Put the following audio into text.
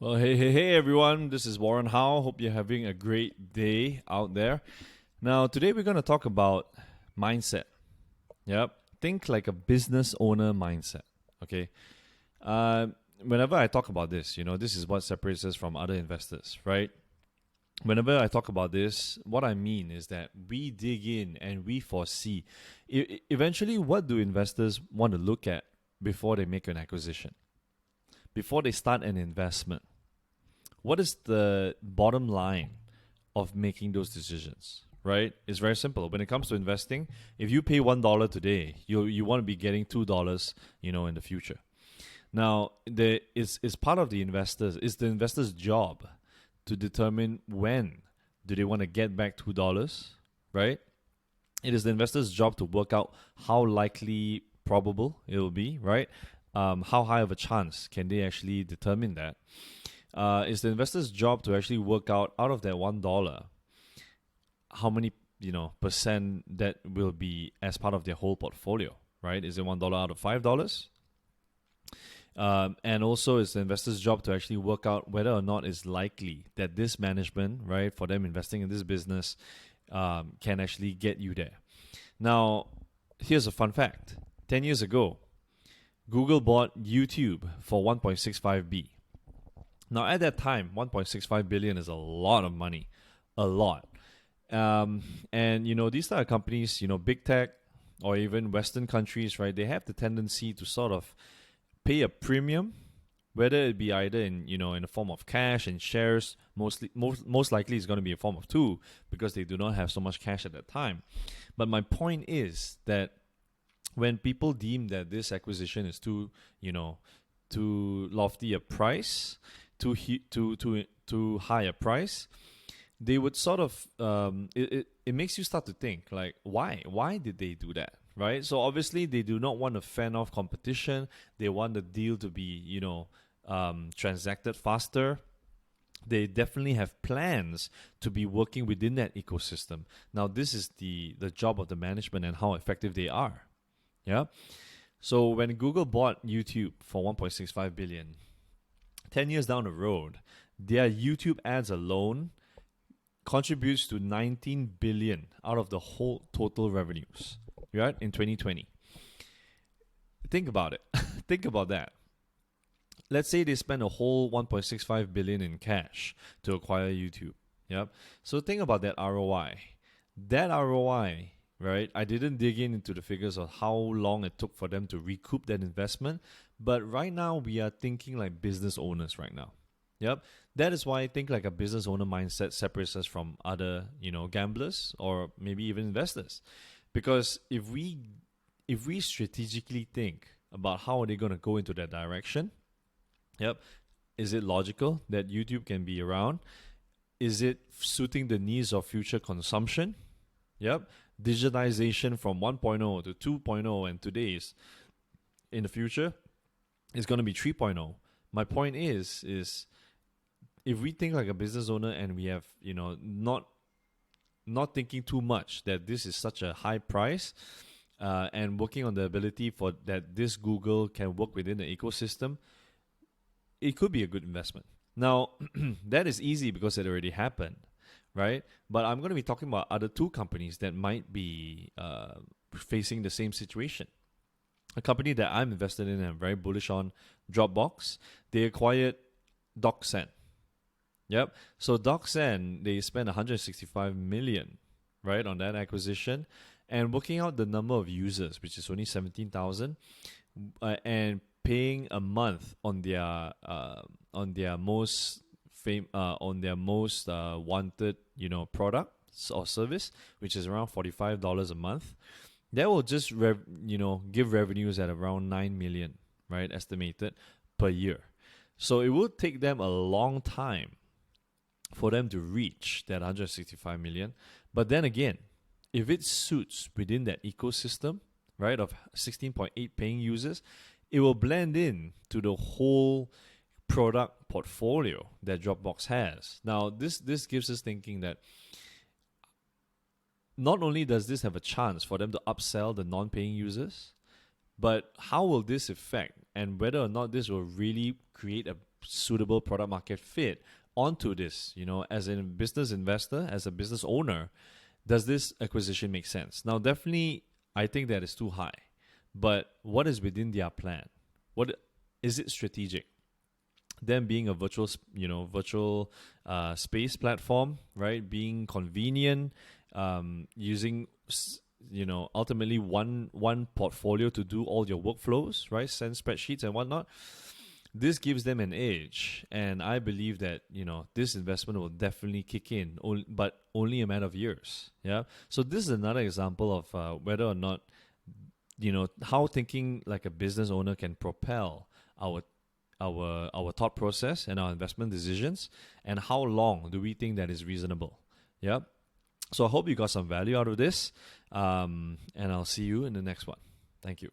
Well, hey, everyone. This is Warren Howe. Hope you're having a great day out there. Now, today we're going to talk about mindset. Yep. Think like a business owner mindset. Okay. Uh, Whenever I talk about this, this is what separates us from other investors, right? Whenever I talk about this, what I mean is that we dig in and we foresee. Eventually, what do investors want to look at before they make an acquisition, before they start an investment? What is the bottom line of making those decisions? Right? It's very simple. When it comes to investing, if you pay $1 today, you want to be getting $2, in the future. Now, it's part of the investors. It's the investor's job to determine when do they want to get back $2, right? It is the investor's job to work out how likely, probable it will be, right? How high of a chance can they actually determine that? It's the investor's job to actually work out of that $1, how many percent that will be as part of their whole portfolio, right? Is it $1 out of $5? And also, it's the investor's job to actually work out whether or not it's likely that this management, right, for them investing in this business, can actually get you there. Now, here's a fun fact: 10 years ago, Google bought YouTube for 1.65 B. Now, at that time, 1.65 billion is a lot of money, a lot. And these type of companies, big tech or even Western countries, right? They have the tendency to sort of pay a premium, whether it be either in the form of cash and shares. Most likely, it's going to be a form of two because they do not have so much cash at that time. But my point is that when people deem that this acquisition is too lofty a price, too high a price, they would sort of it makes you start to think like, why did they do that, right? So obviously they do not want to fend off competition. They want the deal to be transacted faster. They definitely have plans to be working within that ecosystem. Now this is the job of the management and how effective they are. Yeah. So when Google bought YouTube for 1.65 billion, 10 years down the road, their YouTube ads alone contributes to 19 billion out of the whole total revenues, right? In 2020. Think about it. Think about that. Let's say they spend a whole 1.65 billion in cash to acquire YouTube. Yep. So think about that ROI. That ROI, right? I didn't dig into the figures of how long it took for them to recoup that investment, but right now we are thinking like business owners right now. Yep. That is why I think like a business owner mindset separates us from other, gamblers or maybe even investors. Because if we strategically think about how are they going to go into that direction, yep, is it logical that YouTube can be around? Is it suiting the needs of future consumption? Yep. Digitization from 1.0 to 2.0 and today's in the future is going to be 3.0. My point is if we think like a business owner and we have, not thinking too much that this is such a high price, and working on the ability for that this Google can work within the ecosystem, it could be a good investment. Now, that is easy because it already happened, right? But I'm going to be talking about other two companies that might be facing the same situation. A company that I'm invested in and I'm very bullish on, Dropbox. They acquired DocSend. Yep. So DocSend, they spent 165 million, right, on that acquisition, and working out the number of users, which is only 17,000, and paying a month on their most wanted product or service, which is around $45 a month. That will just give revenues at around 9 million, right, estimated per year. So it will take them a long time for them to reach that 165 million. But then again, if it suits within that ecosystem, right, of 16.8 paying users, it will blend in to the whole product portfolio that Dropbox has. Now, this gives us thinking that not only does this have a chance for them to upsell the non-paying users, but how will this affect and whether or not this will really create a suitable product market fit onto this, as a business investor, as a business owner, does this acquisition make sense? Now, definitely, I think that is too high. But what is within their plan? What is it strategic? Them being a virtual space platform, right? Being convenient, using ultimately one portfolio to do all your workflows, right? Send spreadsheets and whatnot. This gives them an edge, and I believe that this investment will definitely kick in, but only a matter of years. Yeah. So this is another example of whether or not how thinking like a business owner can propel our thought process and our investment decisions, and how long do we think that is reasonable. Yeah. So I hope you got some value out of this, and I'll see you in the next one. Thank you.